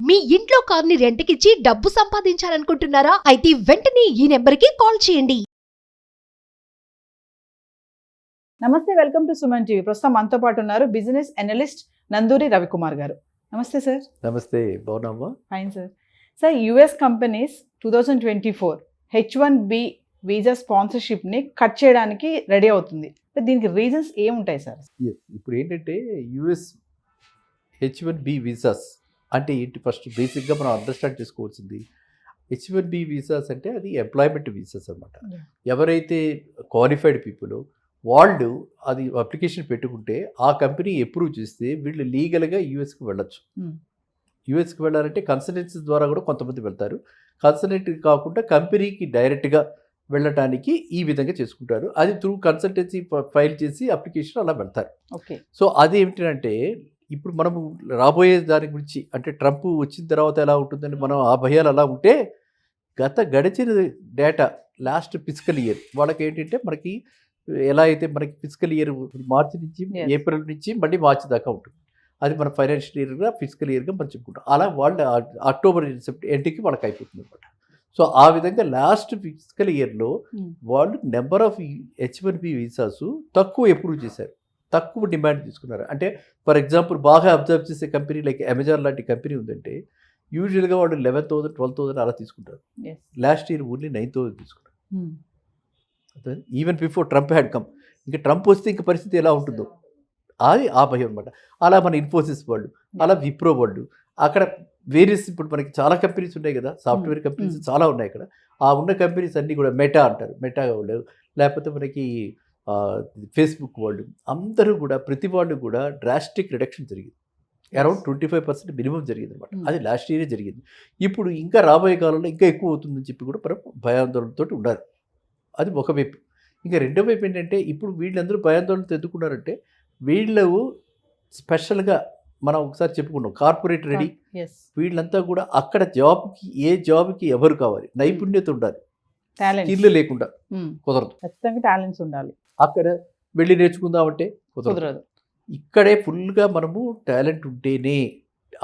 మీ ఇంట్లో కార్ని రెంట్కిచ్చి డబ్బు సంపాదించాలనుకుంటున్నారా? అయితే వెంటనే ఈ నెంబర్కి కాల్ చేయండి. నమస్తే, వెల్కమ్ టు సుమన్ టీవీ. ప్రస్తుతం మనతో పాటు ఉన్నారు బిజినెస్ అనలిస్ట్ నందూరి రవికుమార్ గారు. నమస్తే సార్. నమస్తే, బాగున్నామా? Fine sir. Sir, US companies 2024 H1B visa స్పాన్సర్షిప్ని కట్ చేయడానికి రెడీ అవుతుంది. దీనికి రీజన్స్ ఏముంటాయి సార్? ఇప్పుడు ఏంటంటే యుఎస్ H1B వీసాస్ అంటే ఏంటి? ఫస్ట్ బేసిక్గా మనం అండర్స్టాండ్ చేసుకోవాల్సింది, H1B వీసాస్ అంటే అది ఎంప్లాయ్మెంట్ వీసాస్ అనమాట. ఎవరైతే క్వాలిఫైడ్ పీపుల్ వాళ్ళు అది అప్లికేషన్ పెట్టుకుంటే ఆ కంపెనీ అప్రూవ్ చేస్తే వీళ్ళు లీగల్గా యూఎస్కి వెళ్ళొచ్చు. యూఎస్కి వెళ్ళాలంటే కన్సల్టెన్సీ ద్వారా కూడా కొంతమంది వెళ్తారు. కన్సల్టెంట్ కాకుండా కంపెనీకి డైరెక్ట్గా వెళ్ళటానికి ఈ విధంగా చేసుకుంటారు. అది త్రూ కన్సల్టెన్సీ ఫైల్ చేసి అప్లికేషన్ అలా వెళ్తారు. ఓకే. సో అది ఏమిటంటే ఇప్పుడు మనము రాబోయే దాని గురించి అంటే ట్రంప్ వచ్చిన తర్వాత ఎలా ఉంటుందని మనం ఆ భయాలు అలా ఉంటే, గడిచిన డేటా లాస్ట్ ఫిజికల్ ఇయర్ వాళ్ళకి ఏంటంటే మనకి ఎలా అయితే మనకి ఫిజికల్ ఇయర్ మార్చి నుంచి ఏప్రిల్ నుంచి మళ్ళీ మార్చి దాకా ఉంటుంది. అది మన ఫైనాన్షియల్ ఇయర్గా ఫిజికల్ ఇయర్గా మనం చెప్పుకుంటాం. అలా వాళ్ళు అక్టోబర్ ఎండ్కి వాళ్ళకి అయిపోతుంది అనమాట. సో ఆ విధంగా లాస్ట్ ఫిజికల్ ఇయర్లో వాళ్ళు నెంబర్ ఆఫ్ H1B వీసాస్ తక్కువ అప్రూవ్ చేశారు, తక్కువ డిమాండ్ తీసుకున్నారు. అంటే ఫర్ ఎగ్జాంపుల్ బాగా అబ్జర్వ్ చేసే కంపెనీ లైక్ అమెజాన్ లాంటి కంపెనీ ఉందంటే యూజువల్గా వాళ్ళు 11,000 12,000 అలా తీసుకుంటారు. లాస్ట్ ఇయర్ ఓన్లీ 9,000 తీసుకున్నారు. Even before Trump had come. ఇంకా ట్రంప్ వస్తే ఇంకా పరిస్థితి ఎలా ఉంటుందో అది ఆ భయం అనమాట. అలా మన ఇన్ఫోసిస్ వాళ్ళు, అలా విప్రో వాళ్ళు, అక్కడ వేరియస్ ఇప్పుడు మనకి చాలా కంపెనీస్ ఉన్నాయి కదా, సాఫ్ట్వేర్ కంపెనీస్ చాలా ఉన్నాయి అక్కడ. ఆ ఉన్న కంపెనీస్ అన్నీ కూడా మెటా అంటారు, మెటా వాళ్ళు, లేకపోతే మనకి ఫేస్బుక్ వాళ్ళు, అందరూ కూడా ప్రతి వాళ్ళు కూడా డ్రాస్టిక్ రిడక్షన్ జరిగింది. అరౌండ్ 25% మినిమం జరిగింది అనమాట. అది లాస్ట్ ఇయరే జరిగింది. ఇప్పుడు ఇంకా రాబోయే కాలంలో ఇంకా ఎక్కువ అవుతుందని చెప్పి కూడా మనం భయాందోళనతో ఉండాలి. అది ఒక వైపు. ఇంకా రెండో వైపు ఏంటంటే ఇప్పుడు వీళ్ళందరూ భయాందోళనతో ఎందుకున్నారంటే వీళ్ళు స్పెషల్గా మనం ఒకసారి చెప్పుకున్నాం కార్పొరేట్ రెడీ. వీళ్ళంతా కూడా అక్కడ జాబ్కి ఏ జాబ్కి ఎవరు కావాలి, నైపుణ్యత ఉండాలి, స్కిల్ లేకుండా కుదరదు. ఖచ్చితంగా టాలెంట్స్ ఉండాలి. అక్కడ వెళ్ళి నేర్చుకుందామంటే కుదరదు. ఇక్కడే ఫుల్గా మనము టాలెంట్ ఉంటేనే,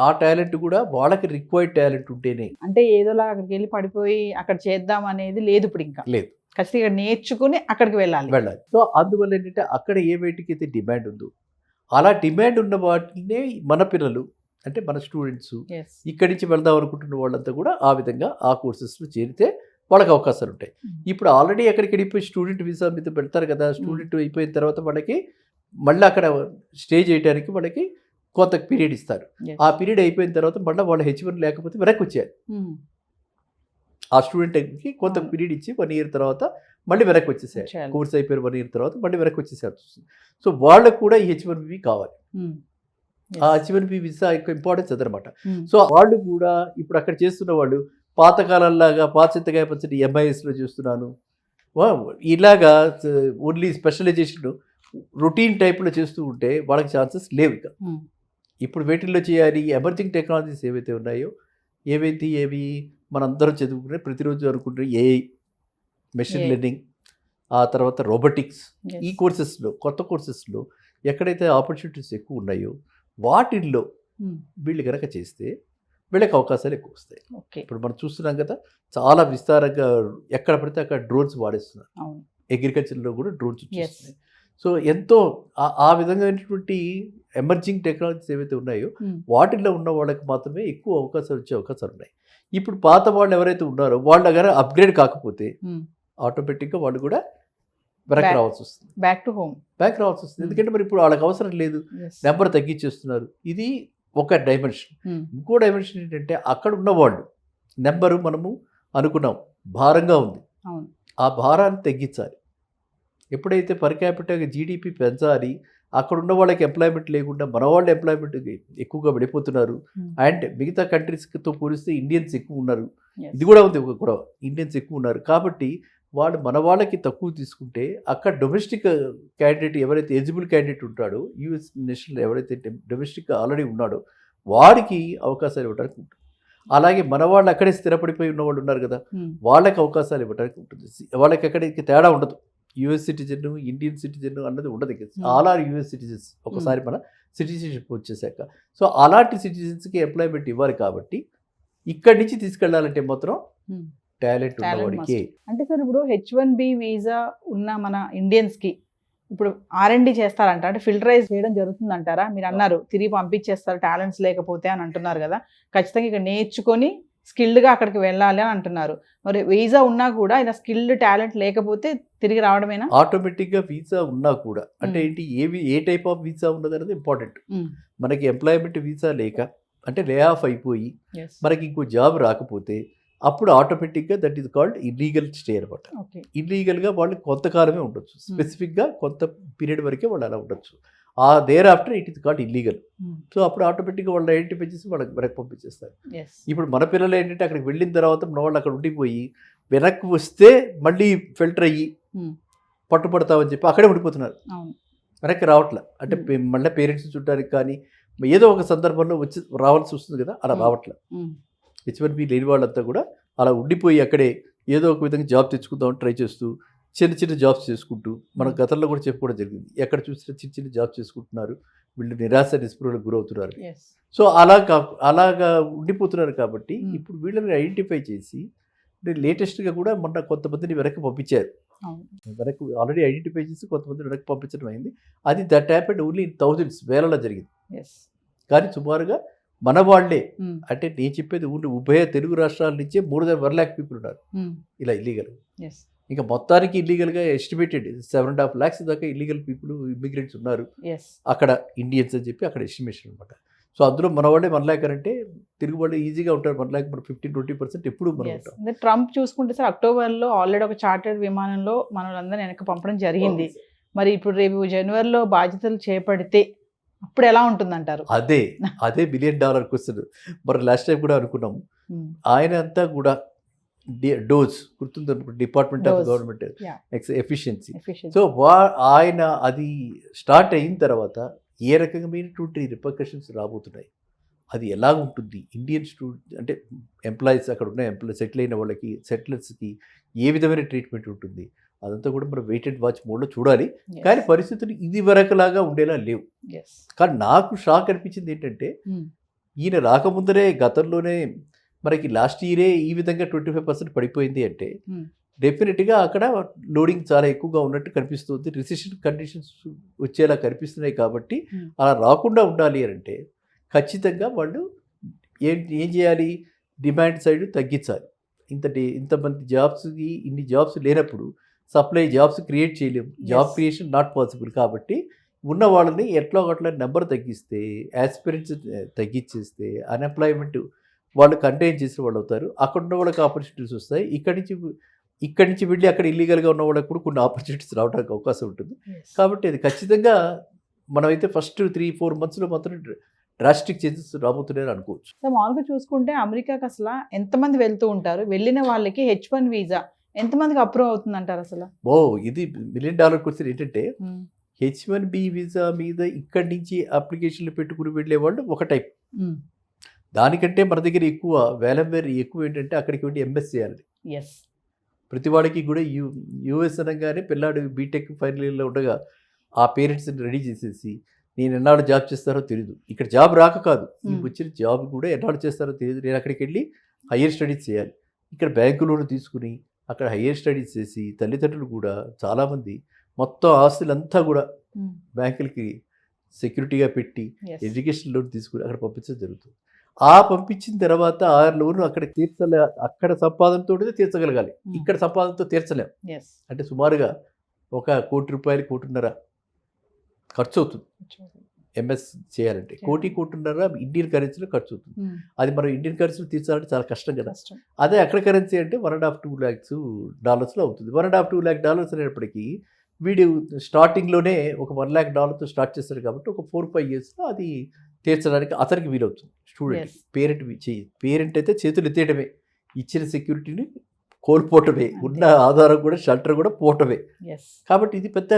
ఆ టాలెంట్ కూడా వాళ్ళకి రిక్వైర్డ్ టాలెంట్ ఉంటేనే. అంటే ఏదోలా అక్కడికి వెళ్ళి పడిపోయి అక్కడ చేద్దాం అనేది లేదు ఇప్పుడు. ఇంకా లేదు, ఖచ్చితంగా నేర్చుకుని అక్కడికి వెళ్ళాలి. సో అందువల్ల ఏంటంటే అక్కడ ఏ వేటికి అయితే డిమాండ్ ఉందో అలా డిమాండ్ ఉన్న వాటినే మన పిల్లలు అంటే మన స్టూడెంట్స్ ఇక్కడి నుంచి వెళ్దాం అనుకుంటున్న వాళ్ళంతా కూడా ఆ విధంగా ఆ కోర్సెస్లో చేరితే వాళ్ళకి అవకాశాలు ఉంటాయి. ఇప్పుడు ఆల్రెడీ ఎక్కడికి వెళ్ళిపోయి స్టూడెంట్ వీసా మీద పెడతారు కదా, స్టూడెంట్ అయిపోయిన తర్వాత వాళ్ళకి మళ్ళీ అక్కడ స్టే చేయడానికి వాళ్ళకి కొంత పీరియడ్ ఇస్తారు. ఆ పీరియడ్ అయిపోయిన తర్వాత మళ్ళీ వాళ్ళు H1 లేకపోతే వెనక్కి వచ్చారు. ఆ స్టూడెంట్కి కొంత పీరియడ్ ఇచ్చి 1 ఇయర్ తర్వాత మళ్ళీ వెనక్కి వచ్చేసారు. కోర్స్ అయిపోయిన 1 ఇయర్ తర్వాత మళ్ళీ వెనక్కి వచ్చేసారు. సో వాళ్ళకు కూడా ఈ H1B కావాలి. ఆ H1B వీసా యొక్క ఇంపార్టెన్స్ అదనమాట. సో వాళ్ళు కూడా ఇప్పుడు అక్కడ చేస్తున్న వాళ్ళు పాతకాలంలాగా పాచింతకాయ పచ్చడి MISలో చేస్తున్నాను, ఇలాగా ఓన్లీ స్పెషలైజేషన్ రొటీన్ టైప్లో చేస్తూ ఉంటే వాళ్ళకి ఛాన్సెస్ లేవు. ఇక ఇప్పుడు వేటిల్లో చేయాలి? ఎమర్జింగ్ టెక్నాలజీస్ ఏవైతే ఉన్నాయో, ఏవి మనందరం చదువుకునే ప్రతిరోజు అనుకుంటే AI, మెషిన్ లెర్నింగ్, ఆ తర్వాత రోబోటిక్స్, ఈ కోర్సెస్లో కొత్త కోర్సెస్లో ఎక్కడైతే ఆపర్చునిటీస్ ఎక్కువ ఉన్నాయో వాటిల్లో వీళ్ళు కనుక చేస్తే వీళ్ళకి అవకాశాలు ఎక్కువ వస్తాయి. ఇప్పుడు మనం చూస్తున్నాం కదా, చాలా విస్తారంగా ఎక్కడ పడితే అక్కడ డ్రోన్స్ వాడేస్తున్నారు. అగ్రికల్చర్లో కూడా డ్రోన్స్ వచ్చేస్తున్నాయి. సో ఎంతో ఆ విధమైనటువంటి ఎమర్జింగ్ టెక్నాలజీస్ ఏవైతే ఉన్నాయో వాటిల్లో ఉన్న వాళ్ళకి మాత్రమే ఎక్కువ అవకాశాలు వచ్చే అవకాశాలు ఉన్నాయి. ఇప్పుడు పాత వాళ్ళు ఎవరైతే ఉన్నారో వాళ్ళ దగ్గర అప్గ్రేడ్ కాకపోతే ఆటోమేటిక్గా వాళ్ళు కూడా వెనక్కి రావాల్సి వస్తుంది, బ్యాక్ రావాల్సి వస్తుంది. ఎందుకంటే మరి ఇప్పుడు వాళ్ళకి అవసరం లేదు, నెంబర్ తగ్గించేస్తున్నారు. ఇది ఒక డైమెన్షన్. ఇంకో డైమెన్షన్ ఏంటంటే అక్కడ ఉన్నవాళ్ళు నెంబరు మనము అనుకున్నాం భారంగా ఉంది, ఆ భారాన్ని తగ్గించాలి. ఎప్పుడైతే పర్ క్యాపిటల్ జీడిపి పెంచాలి, అక్కడ ఉన్న వాళ్ళకి ఎంప్లాయ్మెంట్ లేకుండా మన వాళ్ళు ఎంప్లాయ్మెంట్ ఎక్కువగా వెళ్ళిపోతున్నారు. అండ్ మిగతా కంట్రీస్తో పోలిస్తే ఇండియన్స్ ఎక్కువ ఉన్నారు. ఇది కూడా ఉంది ఒక గొడవ, ఇండియన్స్ ఎక్కువ ఉన్నారు. కాబట్టి వాళ్ళు మన వాళ్ళకి తక్కువ తీసుకుంటే అక్కడ డొమెస్టిక్ క్యాండిడేట్ ఎవరైతే ఎలిజిబుల్ క్యాండిడేట్ ఉంటాడో, యూఎస్ నేషనల్ ఎవరైతే డొమెస్టిక్గా ఆల్రెడీ ఉన్నాడో వాడికి అవకాశాలు ఇవ్వడానికి ఉంటుంది. అలాగే మన వాళ్ళు అక్కడే స్థిరపడిపోయి ఉన్న వాళ్ళు ఉన్నారు కదా, వాళ్ళకి అవకాశాలు ఇవ్వడానికి ఉంటుంది. వాళ్ళకి ఎక్కడికి తేడా ఉండదు. యుఎస్ సిటిజన్, ఇండియన్ సిటిజన్ అన్నది ఉండదు. ఆల్ ఆర్ యుఎస్ సిటిజన్స్ ఒకసారి మన సిటిజన్షిప్ వచ్చేసాక. సో అలాంటి సిటిజన్స్కి ఎంప్లాయ్మెంట్ ఇవ్వాలి కాబట్టి ఇక్కడి నుంచి తీసుకెళ్లాలంటే మాత్రం Hmm. టాలెంట్ Talent ఉన్నవాడికి. అంటే సార్ ఇప్పుడు H1B వీసా ఉన్న మన ఇండియన్స్కి ఇప్పుడు R&D చేస్తారంట, అంటే ఫిల్టరైజ్ చేయడం జరుగుతుందంటారా? మీరు అన్నారు తిరిగి పంపించేస్తారు టాలెంట్స్ లేకపోతే అని అంటున్నారు కదా, ఖచ్చితంగా ఇక్కడ నేర్చుకొని స్కిల్డ్గా అక్కడికి వెళ్ళాలి అని అంటున్నారు. మరి వీసా ఉన్నా కూడా ఇలా స్కిల్డ్ టాలెంట్ లేకపోతే తిరిగి రావడమేనా? ఆటోమేటిక్గా వీసా ఉన్నా కూడా అంటే Hmm. ఏంటి ఏ టైప్ ఆఫ్ వీసా ఉన్నది అనేది ఇంపార్టెంట్. Hmm. మనకి ఎంప్లాయ్మెంట్ వీసా లేక అంటే లే ఆఫ్ అయిపోయి Yes. మనకి ఇంకో జాబ్ రాకపోతే అప్పుడు ఆటోమేటిక్గా that is called illegal stay అనమాట. Okay. ఇల్లీగల్గా వాళ్ళు కొంతకాలమే ఉండొచ్చు, స్పెసిఫిక్గా కొంత పీరియడ్ వరకే వాళ్ళు అలా ఉండొచ్చు. ఆ there after it is called illegal. Hmm. So అప్పుడు ఆటోమేటిక్గా వాళ్ళు ఐడెంటిఫై చేసి వాళ్ళకి వెనక్కి పంపించేస్తారు. Yes. ఇప్పుడు మన పిల్లలు ఏంటంటే అక్కడికి వెళ్ళిన తర్వాత మన వాళ్ళు అక్కడ ఉండిపోయి వెనక్కి వస్తే మళ్ళీ ఫిల్టర్ అయ్యి Hmm. పట్టుబడతామని చెప్పి అక్కడే ఉండిపోతున్నారు, అవును. వెనక్కి రావట్లే. అంటే మళ్ళీ పేరెంట్స్ చూడడానికి కానీ ఏదో ఒక సందర్భంలో వచ్చి రావాల్సి వస్తుంది కదా, అలా రావట్లే. Hmm. H1B లేని వాళ్ళంతా కూడా అలా ఉండిపోయి అక్కడే ఏదో ఒక విధంగా జాబ్ తెచ్చుకుందామని ట్రై చేస్తూ చిన్న చిన్న జాబ్స్ చేసుకుంటూ మనం గతంలో కూడా చెప్పుకోవడం జరిగింది, ఎక్కడ చూసినా చిన్న చిన్న జాబ్స్ చేసుకుంటున్నారు, వీళ్ళు నిరాశ నిస్పృహలకు గురవుతున్నారు. Yes. సో అలాగా ఉండిపోతున్నారు. కాబట్టి ఇప్పుడు వీళ్ళని ఐడెంటిఫై చేసి లేటెస్ట్గా కూడా మొన్న కొంతమందిని వెనక్కి పంపించారు. అవును. వెనక్కి ఆల్రెడీ ఐడెంటిఫై చేసి కొంతమంది వెనక్కి పంపించడం అయింది. అది that happened only in thousands, వేలలో జరిగింది. Yes. కానీ సుమారుగా మన వాళ్ళే Hmm. అంటే నేను చెప్పేది ఊళ్ళో ఉభయ తెలుగు రాష్ట్రాల నుంచే 1 lakh పీపుల్ ఉన్నారు Hmm. ఇలా ఇల్లీగల్. Yes. ఇంకా మొత్తానికి ఇల్లీగల్గా ఎస్టిమేటెడ్ 7.5 lakhs దాకా ఇల్లీగల్ పీపుల్ ఇమిగ్రెంట్స్ ఉన్నారు Yes. అక్కడ, ఇండియన్స్ అని చెప్పి అక్కడ ఎస్టిమేషన్ అనమాట. సో అందులో మన వాళ్ళే 1 lakh అంటే తిరుగు వాళ్ళు ఈజీగా ఉంటారు. 1 lakh మన 15-20% ఎప్పుడు మనం Yes. ఉంటాం. అంటే ట్రంప్ చూసుకుంటే సార్ అక్టోబర్లో ఆల్రెడీ ఒక చార్టర్డ్ విమానంలో మనల్ని వెనక్కి పంపడం జరిగింది. మరి ఇప్పుడు రేపు జనవరిలో బాధ్యతలు చేపడితే అప్పుడు ఎలా ఉంటుందంటారు? అదే $1 billion క్వశ్చన్. మరి లాస్ట్ టైం కూడా అనుకున్నాం. Hmm. ఆయన అంతా కూడా డోజ్ గుర్తుంది, department of Dose. Government Yeah. Efficiency. Efficiency. So ఆయన అది స్టార్ట్ అయిన తర్వాత ఏ రకమైనటువంటి రిపర్కషన్స్ రాబోతున్నాయి, అది ఎలా ఉంటుంది, ఇండియన్ స్టూడెంట్ అంటే ఎంప్లాయీస్ అక్కడ ఉన్న ఎంప్లాయీస్ సెటిల్ అయిన వాళ్ళకి సెటిలర్స్కి ఏ విధమైన ట్రీట్మెంట్ ఉంటుంది, అదంతా కూడా మనం వెయిట్ అండ్ వాచ్ మోడ్లో చూడాలి. Yes. కానీ పరిస్థితులు ఇది వరకులాగా ఉండేలా లేవు. Yes. కానీ నాకు షాక్ అనిపించింది ఏంటంటే Hmm. ఈయన రాకముందరే గతంలోనే మనకి లాస్ట్ ఇయరే ఈ విధంగా 25% పడిపోయింది అంటే Hmm. డెఫినెట్గా అక్కడ లోడింగ్ చాలా ఎక్కువగా ఉన్నట్టు కనిపిస్తుంది. రిసెషన్ కండిషన్స్ వచ్చేలా కనిపిస్తున్నాయి. కాబట్టి Hmm. అలా రాకుండా ఉండాలి అని అంటే ఖచ్చితంగా వాళ్ళు ఏం చేయాలి, డిమాండ్ సైడ్ తగ్గించాలి. ఇంతమంది జాబ్స్కి ఇన్ని జాబ్స్ లేనప్పుడు సప్లై జాబ్స్ క్రియేట్ చేయలేము. Job Yes. Creation not possible. కాబట్టి ఉన్న వాళ్ళని ఎట్లా ఒకట్లా నెంబర్ తగ్గిస్తే, యాస్పిరెంట్స్ తగ్గించేస్తే అన్ఎంప్లాయ్మెంట్ వాళ్ళు కంటైన్ చేసిన వాళ్ళు అవుతారు. అక్కడ ఉన్న వాళ్ళకి ఆపర్చునిటీస్ వస్తాయి. ఇక్కడి నుంచి వెళ్ళి అక్కడ ఇల్లీగల్గా ఉన్న వాళ్ళకి కూడా కొన్ని ఆపర్చునిటీస్ రావడానికి అవకాశం ఉంటుంది. Yes. కాబట్టి అది ఖచ్చితంగా మనమైతే ఫస్ట్ 3-4 monthsలో మాత్రం డ్రాస్టిక్ చేంజెస్ రాబోతున్నాయని అనుకోవచ్చు. సో మామూలుగా చూసుకుంటే అమెరికాకి అసలు ఎంతమంది వెళ్తూ ఉంటారు? వెళ్ళిన వాళ్ళకి H1 వీసా ఎంతమందికి అప్రూవ్ అవుతుంది అంటారు అసలు? ఇది $1 million క్వశ్చన్. ఏంటంటే Hmm. H1B వీసా మీద ఇక్కడి నుంచి అప్లికేషన్లు పెట్టుకుని వెళ్ళే వాళ్ళు ఒక టైప్. Hmm. దానికంటే మన దగ్గర ఎక్కువ ఎక్కువ ఏంటంటే అక్కడికి వెళ్ళి ఎంఎస్ చేయాలి. Yes. ప్రతి వాడికి కూడా యూఎస్ అనగానే పిల్లాడు బీటెక్ ఫైనల్ ఇయర్లో ఉండగా ఆ పేరెంట్స్ని రెడీ చేసేసి నేను ఎన్నాళ్ళు జాబ్ చేస్తారో తెలియదు. ఇక్కడ జాబ్ రాక కాదు, ఈ వచ్చిన జాబ్ కూడా ఎన్నాళ్ళు చేస్తారో తెలియదు. నేను అక్కడికి వెళ్ళి హయ్యర్ స్టడీస్ చేయాలి. ఇక్కడ బ్యాంకు లోన్ తీసుకుని అక్కడ హయ్యర్ స్టడీస్ చేసి తల్లిదండ్రులు కూడా చాలామంది మొత్తం ఆస్తులంతా కూడా Hmm. బ్యాంకులకి సెక్యూరిటీగా పెట్టి Yes. ఎడ్యుకేషన్ లోన్ తీసుకుని అక్కడ పంపించడం జరుగుతుంది. పంపించిన తర్వాత ఆ లోన్ అక్కడ అక్కడ సంపాదనతో తీర్చగలగాలి. Hmm. ఇక్కడ సంపాదనతో తీర్చలేం. Yes. అంటే సుమారుగా ₹1 కోటి, ₹1.5 కోటి ఖర్చు అవుతుంది ఎంఎస్ చేయాలంటే. కోటిన్నర ఇండియన్ కరెన్సీలో ఖర్చు అవుతుంది. Hmm. అది మనం ఇండియన్ కరెన్సీలో తీర్చాలంటే చాలా కష్టం కదా. కష్టం. అదే అక్కడ కరెన్సీ అంటే $1.5-2 lakhs అవుతుంది. $1.5-2 lakh అనేటప్పటికీ వీడు స్టార్టింగ్లోనే ఒక $1 lakh స్టార్ట్ చేస్తాడు. కాబట్టి ఒక 4-5 yearsలో అది తీర్చడానికి అతనికి వీలవుతుంది. Student Yes. పేరెంట్ అయితే చేతులు ఎత్తేయడమే, ఇచ్చిన సెక్యూరిటీని కోల్పోవటమే, ఉన్న ఆధారం కూడా షెల్టర్ కూడా పోవటమే. Yes. కాబట్టి ఇది పెద్ద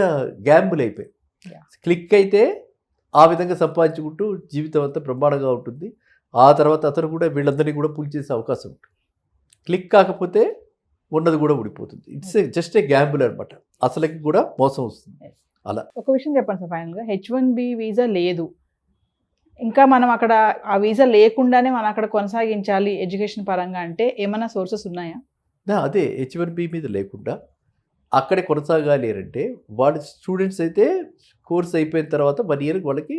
గ్యాంబుల్ అయిపోయి Yeah. క్లిక్ అయితే ఆ విధంగా సంపాదించుకుంటూ జీవితం అంతా బ్రహ్మాండంగా ఉంటుంది. ఆ తర్వాత అతను కూడా వీళ్ళందరినీ కూడా పుల్ చేసే అవకాశం ఉంటుంది. క్లిక్ కాకపోతే ఉన్నది కూడా ఊడిపోతుంది. ఇట్స్ జస్ట్ ఏ గ్యాంబుల్ అనమాట. అసలుకి కూడా మోసం వస్తుంది. Yes. అలా ఒక విషయం చెప్పండి సార్ ఫైనల్గా, H1B వీసా లేదు, ఇంకా మనం అక్కడ ఆ వీసా లేకుండానే మనం అక్కడ కొనసాగించాలి ఎడ్యుకేషన్ పరంగా అంటే ఏమైనా సోర్సెస్ ఉన్నాయా? అదే H1B మీద లేకుండా అక్కడే కొనసాగాలి అంటే వాళ్ళు స్టూడెంట్స్ అయితే కోర్స్ అయిపోయిన తర్వాత 1 ఇయర్ వాళ్ళకి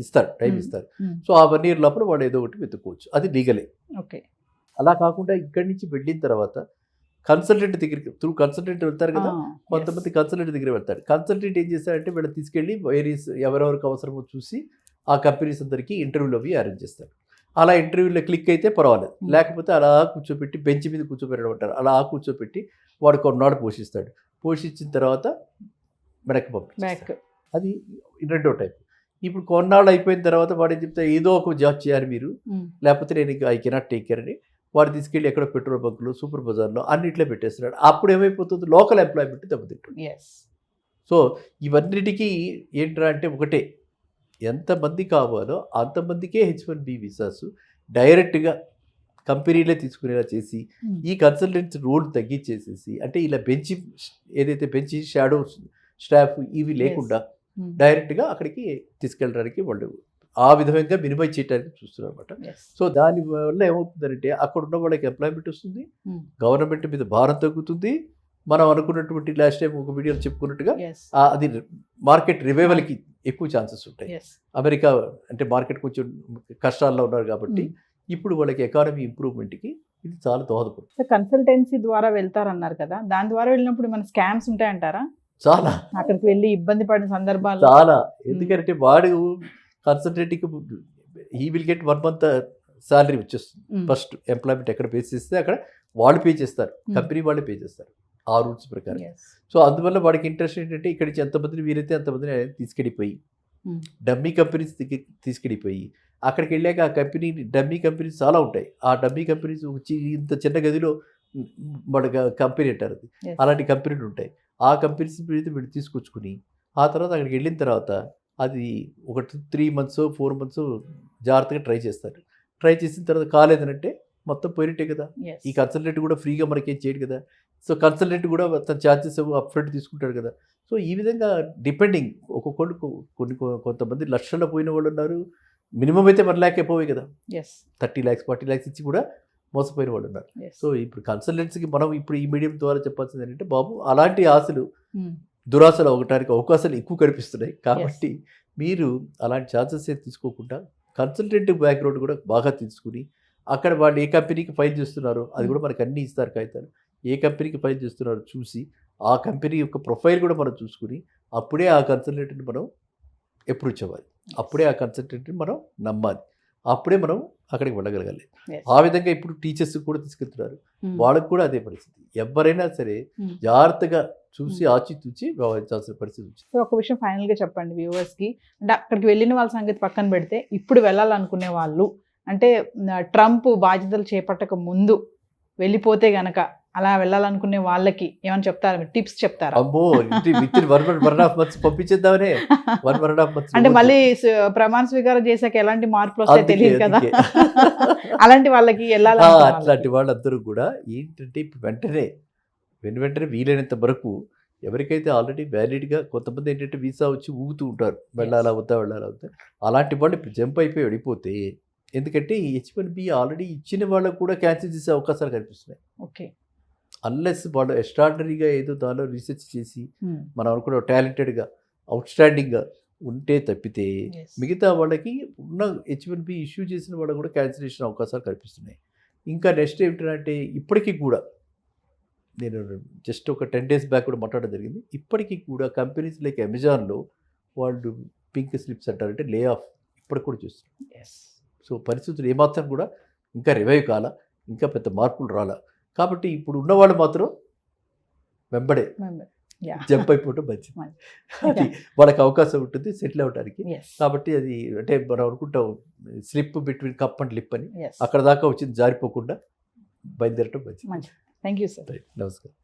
ఇస్తారు, టైం ఇస్తారు. సో ఆ 1 ఇయర్ లోపల వాళ్ళు ఏదో ఒకటి వెతుక్కోవచ్చు, అది లీగలే. ఓకే. అలా కాకుండా ఇక్కడి నుంచి వెళ్ళిన తర్వాత కన్సల్టెంట్ దగ్గరికి త్రూ కన్సల్టెంట్ వెళ్తారు కదా, కొంతమంది కన్సల్టెంట్ దగ్గర వెళ్తారు. కన్సల్టెంట్ ఏం చేస్తారంటే వీళ్ళు తీసుకెళ్ళి వేరియస్ ఎవరెవరికి అవసరమో చూసి ఆ కంపెనీస్ అందరికీ ఇంటర్వ్యూలు అవి అరేంజ్ చేస్తారు. అలా ఇంటర్వ్యూలో క్లిక్ అయితే పర్వాలేదు, లేకపోతే అలా కూర్చోపెట్టి బెంచ్ మీద కూర్చోబెట్టడం అంటారు, అలా కూర్చోపెట్టి వాడు కొన్నాడు పోషిస్తాడు. పోషించిన తర్వాత వెనక్కి పంపిస్తాడు. అది రెండో టైప్. ఇప్పుడు కొన్నాళ్ళు అయిపోయిన తర్వాత వాడు ఏం చెప్తే ఏదో ఒక జాబ్ చేయాలి మీరు, లేకపోతే నేను ఐ కెనాట్ టేక్ కేర్ అని వాడు తీసుకెళ్ళి ఎక్కడ పెట్రోల్ బంకులు, సూపర్ బజార్లో అన్నింటిలో పెట్టేస్తున్నాడు. అప్పుడు ఏమైపోతుంది, లోకల్ ఎంప్లాయ్మెంట్ దెబ్బతింటుంది. సో ఇవన్నిటికీ ఏంట్రా అంటే ఒకటే, ఎంతమంది కావాలో అంతమందికే H1B వీసాస్ డైరెక్ట్గా కంపెనీలే తీసుకునేలా చేసి ఈ కన్సల్టెంట్స్ రోల్ తగ్గించేసేసి, అంటే ఇలా బెంచ్ ఏదైతే బెంచ్ షాడో స్టాఫ్ ఇవి లేకుండా డైరెక్ట్గా అక్కడికి తీసుకెళ్ళడానికి వాళ్ళు ఆ విధంగా మినిమైజ్ చేయడానికి చూస్తున్నారు అనమాట. సో దానివల్ల ఏమవుతుందంటే అక్కడ ఉన్న వాళ్ళకి ఎంప్లాయ్మెంట్ వస్తుంది, గవర్నమెంట్ మీద భారం తగ్గుతుంది. మనం అనుకున్నటువంటి లాస్ట్ టైం ఒక వీడియోలో చెప్పుకున్నట్టుగా అది మార్కెట్ రివైవల్కి ఎక్కువ ఛాన్సెస్ ఉంటాయి. అమెరికా అంటే మార్కెట్ కొంచెం కష్టాల్లో ఉన్నారు కాబట్టి ఇప్పుడు వాళ్ళకి ఎకానమీ ఇంప్రూవ్మెంట్కి ఇది చాలా దోహదపడుతుంది. కన్సల్టెన్సీ ద్వారా వెళ్తారన్నారు కదా, దాని ద్వారా వెళ్ళినప్పుడు మన స్కామ్స్ ఉంటాయంటారా? చాలా, అక్కడికి వెళ్ళి ఇబ్బంది పడిన సందర్భాలు చాలా. ఎందుకంటే వాడు కన్సల్టెంట్కి he will get 1 month salary వచ్చేస్తుంది. ఫస్ట్ ఎంప్లాయ్మెంట్ ఎక్కడ పే చేస్తే అక్కడ వాళ్ళు పే చేస్తారు, కంపెనీ వాళ్ళే పే చేస్తారు ఆ రూల్స్ ప్రకారం. సో అందువల్ల వాడికి ఇంట్రెస్ట్ ఏంటంటే ఇక్కడి నుంచి ఎంతమందిని వీరైతే అంతమందిని తీసుకెళ్ళిపోయి డమ్మీ కంపెనీస్ తీసుకెళ్ళిపోయి అక్కడికి వెళ్ళాక ఆ కంపెనీ డమ్మీ కంపెనీస్ చాలా ఉంటాయి. ఆ డమ్మీ కంపెనీస్ ఇంత చిన్న గదిలో మన కంపెనీ అంటారు, అది అలాంటి కంపెనీలు ఉంటాయి. ఆ కంపెనీస్ వీళ్ళు తీసుకొచ్చుకుని ఆ తర్వాత అక్కడికి వెళ్ళిన తర్వాత అది ఒక 3 months 4 months జాగ్రత్తగా ట్రై చేస్తారు. ట్రై చేసిన తర్వాత కాలేదనంటే మొత్తం పోయినట్టే కదా. ఈ కన్సల్టెంట్ కూడా ఫ్రీగా మనకేం చేయడు కదా. సో కన్సల్టెంట్ కూడా తన ఛార్జెస్ అప్ఫ్రంట్ తీసుకుంటాడు కదా. సో ఈ విధంగా డిపెండింగ్ ఒక్కొక్కళ్ళు కొంతమంది లక్షల్లో పోయిన వాళ్ళు ఉన్నారు, మినిమం అయితే 1 lakh పోయి కదా, 30 lakhs 40 lakhs ఇచ్చి కూడా మోసపోయిన వాళ్ళు ఉన్నారు. సో ఇప్పుడు కన్సల్టెంట్స్కి మనం ఇప్పుడు ఈ మీడియం ద్వారా చెప్పాల్సింది ఏంటంటే, బాబు అలాంటి ఆశలు దురాశలు అవటానికి అవకాశాలు ఎక్కువ కనిపిస్తున్నాయి కాబట్టి మీరు అలాంటి ఛాన్సెస్ ఏం తీసుకోకుండా కన్సల్టెంట్ బ్యాక్గ్రౌండ్ కూడా బాగా తీసుకుని అక్కడ వాళ్ళు ఏ కంపెనీకి ఫైల్ చేస్తున్నారో అది కూడా మనకు అన్నీ ఇస్తారు కాగితాలు, ఏ కంపెనీకి ఫైల్ చేస్తున్నారో చూసి ఆ కంపెనీ యొక్క ప్రొఫైల్ కూడా మనం చూసుకుని అప్పుడే ఆ కన్సల్టెంట్ని మనం అప్రోచ్ అవ్వాలి, అప్పుడే ఆ కన్సల్టెంట్ని మనం నమ్మాలి, అప్పుడే మనం అక్కడికి వెళ్ళగలగాలి. ఆ విధంగా ఇప్పుడు టీచర్స్ కూడా తీసుకెళ్తున్నారు, వాళ్ళకు కూడా అదే పరిస్థితి. ఎవరైనా సరే జాగ్రత్తగా చూసి ఆచితూచి వ్యవహరించాల్సిన పరిస్థితి వచ్చింది. సో ఒక విషయం ఫైనల్గా చెప్పండి వ్యూవర్స్కి, అంటే అక్కడికి వెళ్ళిన వాళ్ళ సంగతి పక్కన పెడితే ఇప్పుడు వెళ్ళాలనుకునే వాళ్ళు, అంటే ట్రంప్ బాధ్యతలు చేపట్టక ముందు వెళ్ళిపోతే గనక అలా వెళ్ళాలనుకునే వాళ్ళకి ఏమైనా చెప్తారా, మీరు టిప్స్ చెప్తారా? అమ్మో, విత్ 1.5 months పంపించేద్దామనే. 1.5 months అంటే మళ్ళీ ప్రమాణ స్వీకారం చేశాక ఎలాంటి మార్పులు వస్తాయో తెలియదు కదా, అలాంటి వాళ్ళకి వెళ్ళాలి. అట్లాంటి వాళ్ళందరూ కూడా ఏంటంటే ఇప్పుడు వెంటనే వీలైనంత వరకు ఎవరికైతే ఆల్రెడీ వ్యాలిడ్గా, కొంతమంది ఏంటంటే వీసా వచ్చి ఊగుతూ ఉంటారు, వెళ్ళాలా వద్దా అలాంటి వాళ్ళు ఇప్పుడు జంప్ అయిపోయి వెళ్ళిపోతే, ఎందుకంటే ఈ H1B ఆల్రెడీ ఇచ్చిన వాళ్ళకు కూడా క్యాన్సిల్ చేసే అవకాశాలు కనిపిస్తున్నాయి. ఓకే, అన్లెస్ వాళ్ళు ఎక్స్ట్రాడినరీగా ఏదో దానిలో రీసెర్చ్ చేసి మనం అనుకున్న టాలెంటెడ్గా అవుట్స్టాండింగ్గా ఉంటే తప్పితే మిగతా వాళ్ళకి ఉన్న H1B ఇష్యూ చేసిన వాళ్ళు కూడా క్యాన్సిలేషన్ అవకాశాలు కనిపిస్తున్నాయి. ఇంకా నెక్స్ట్ ఏమిటంటే ఇప్పటికీ కూడా నేను జస్ట్ ఒక 10 days బ్యాక్ కూడా మాట్లాడడం జరిగింది, ఇప్పటికీ కూడా కంపెనీస్ లైక్ అమెజాన్లో వాళ్ళు పింక్ స్లిప్స్ అంటారంటే లే ఆఫ్ ఇప్పటికి కూడా చూస్తున్నారు. సో పరిస్థితులు ఏమాత్రం కూడా ఇంకా రివైవ్ కాల, ఇంకా పెద్ద మార్పులు రాలా. కాబట్టి ఇప్పుడు ఉన్నవాళ్ళు మాత్రం వెంబడే జంప్ అయిపోవటం మంచిది, అది వాళ్ళకి అవకాశం ఉంటుంది సెటిల్ అవ్వడానికి. కాబట్టి అది అంటే మనం అనుకుంటాం slip between cup and lip అని, అక్కడ దాకా వచ్చింది జారిపోకుండా బయలుదేరటం మంచిది. Thank you sir. నమస్కారం.